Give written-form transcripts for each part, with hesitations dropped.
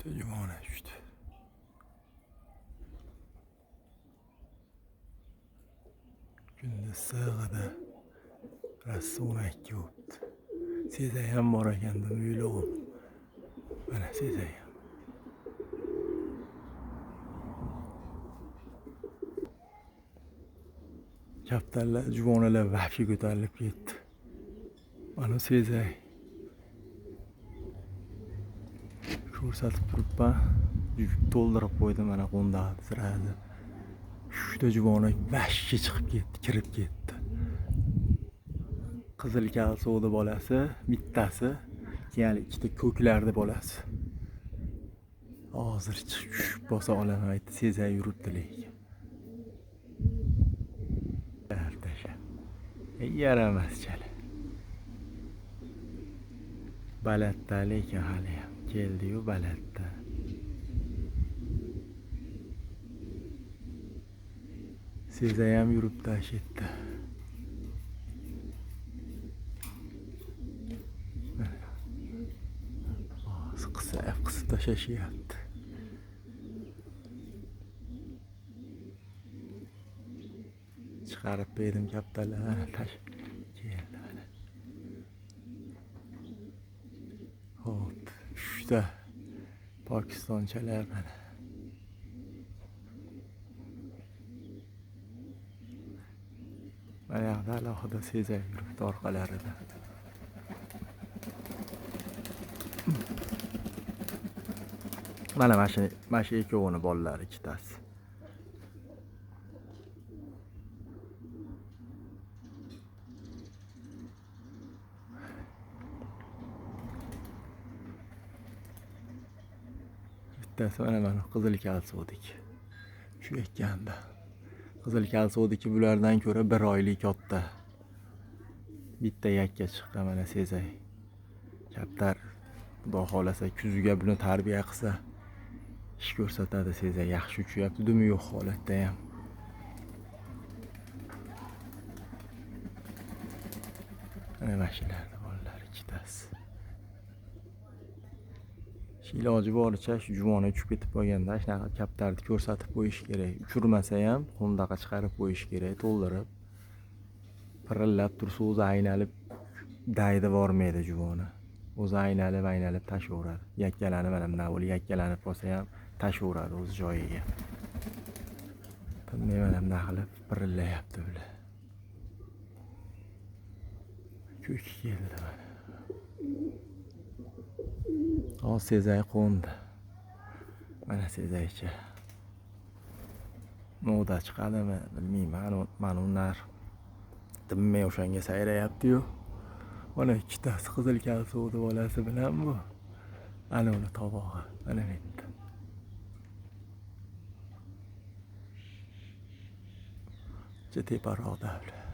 Juvona tushdi. Kunduz sig'ida rosa 12 o'tdi. Sezayam bor ekan deb o'yladim. Mana sezayam. Kaptarlar, juvonalar vahshiy ko'tarilib ketdi. Mana sezay. Ko'rsatib turibman. To'ldirib qo'ydim mana qo'ndaqdi sirasi. Shunda juvona vahshiy chiqib ketdi, kirib ketdi. Qizil kalsovda bolasi, bittasi, yana ikkita ko'klarda bolasi. Hozir tushib bosa olaman aytdi, sezay yuribdi lekin. Yaramas chala. Balatda lekin hali ham keldi-yu balatda. Sezayam yuribdi ashitdi. Qisib tashlashyapti. Chiqarib berdim kaptalar, keldi mana. Hop, shunda Pokistonchalar mana. Mana yoqda alohida sezay yuribdi orqalarida. Mana shu ikkovini bolalari ikkitasi. Bittasi mana qizil kalsovdiki. Shu ekanda. Qizil kalsovdiki bulardan ko'ra 1 oylik katta. Bitta yakka chiqqan mana sezay. Kaptar xudo xolasa kuziga buni tarbiya qilsa ish ko'rsatadi sezay. Yaxshi uchyapti, dumi yo'q holatda ham. Mana mashinada bolalar ikkitasi. Iloji boricha shu juvona uchib ketib qolganda shunaqa kaptarni ko'rsatib qo'yish kerak. Uchirmasa ham qo'ndaqa chiqarib qo'yish kerak, to'ldirib. Pirillab tursa o'zi aynalib daydi bormaydi juvona. O'zi aynalib tashaveradi. Yakkalanib mana bunday bo'lib yakkalanib qolsa ham tashaveradi o'z joyiga. Bunday mana bunday qilib pirillayapti ular. Ko'k keldi mana. Hozir sezay qo'ndi. Mana sezaycha. Moda chiqadimi bilmayman. Mana ular tinmay o'shanga sayrayapti-yu. Mana ikkitasi qizil kalsovda bolasi bilan bu. Ana uni tovog'i. Mana bitta. Teparoqda ular.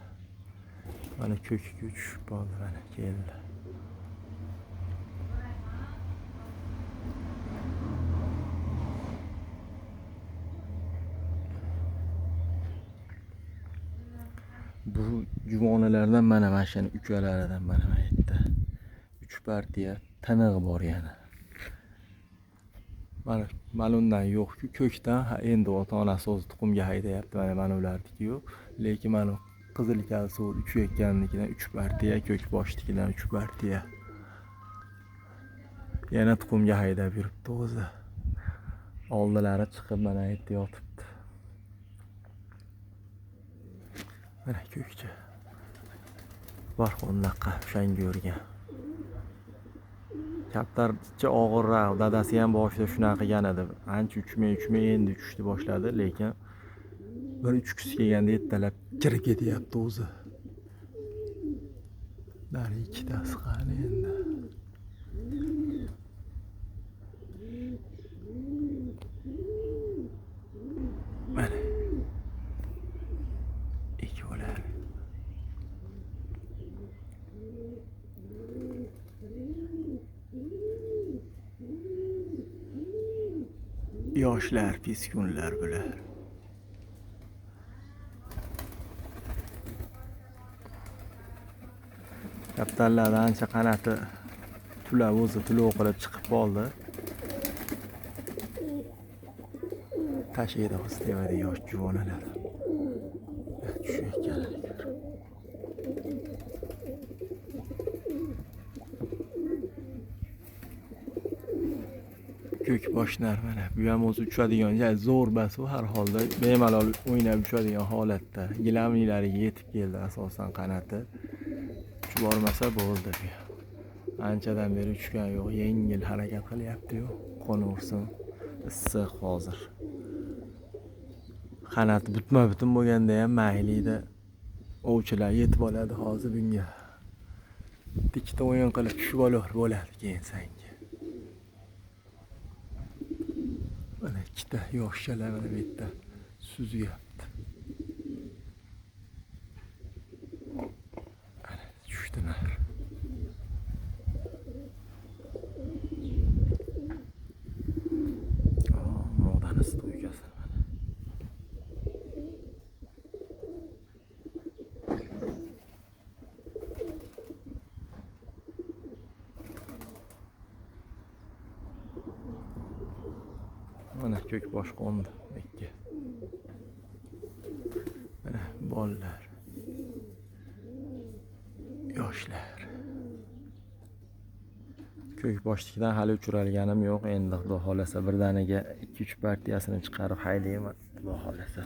Mana ko'kiga tushib qoldi, mana keldi. Bu juvonalardan mana mashina ukalaridan mana bitta. 3 partiya tanig'i bor yana. Mana undan yo'q-ku, ko'kdan endi ota-onasi o'zi tuxumga haydayapti mana ularniki-yu. Lekin mana qizil kalsov 3 ekkanligidan 3 partiya, ko'k boshligidan 3 partiya. Yana tuxumga haydab yuribdi o'zi. Oldilari chiqib mana yerda yotibdi. Mana ko'kcha. Bor qo'ndaqa o'shanga yurgan. Kaptarcha og'irroq, dadasi ham boshida shunaqa qilgan edi. Ancha uchmay endi uchishni boshladi, lekin bir uchkisi kelganda ertalab kirib ketyapti o'zi. Dar ikkitasi qani endi. Mana ikkolar. Yoshlar, piskunlar bular. Kaptarlardan ancha qanoti tulab o'zi tulov qilib chiqib qoldi. tashiydi his demadi yosh juvonalar. Tushayotganlar. Ko'k boshlar mana bu ham o'zi uchadigan joy zo'r bas u har holda bemalol o'ynab uchadigan holatda. Gilamlilariga yetib keldi asosan qanoti. Uch bormasa bo'ldi bu. Anchadan beri uchgan yo'q, yengil harakat qilyapti-yu. Qo'nursin. Issiq hozir. Qanoti butma-butun bo'lganda ham mayli-da. Ovchilar yetib oladi hozir bunga. Ikkita o'yin qilib tushib bo'ladi keyin senga. Mana ikkita yoshchalar mana bu yerda suzyapti. Mana tushdilar. Modani stoykasi mana. Mana ko'k bosh qo'ndi ikki. Mana bolalar. Yoshlar. Ko'k boshlikdan hali uchiralganim yo'q. Endi xudo xolasa birdaniga 2-3 partiyasini chiqarib haydayman, xudo xolasa.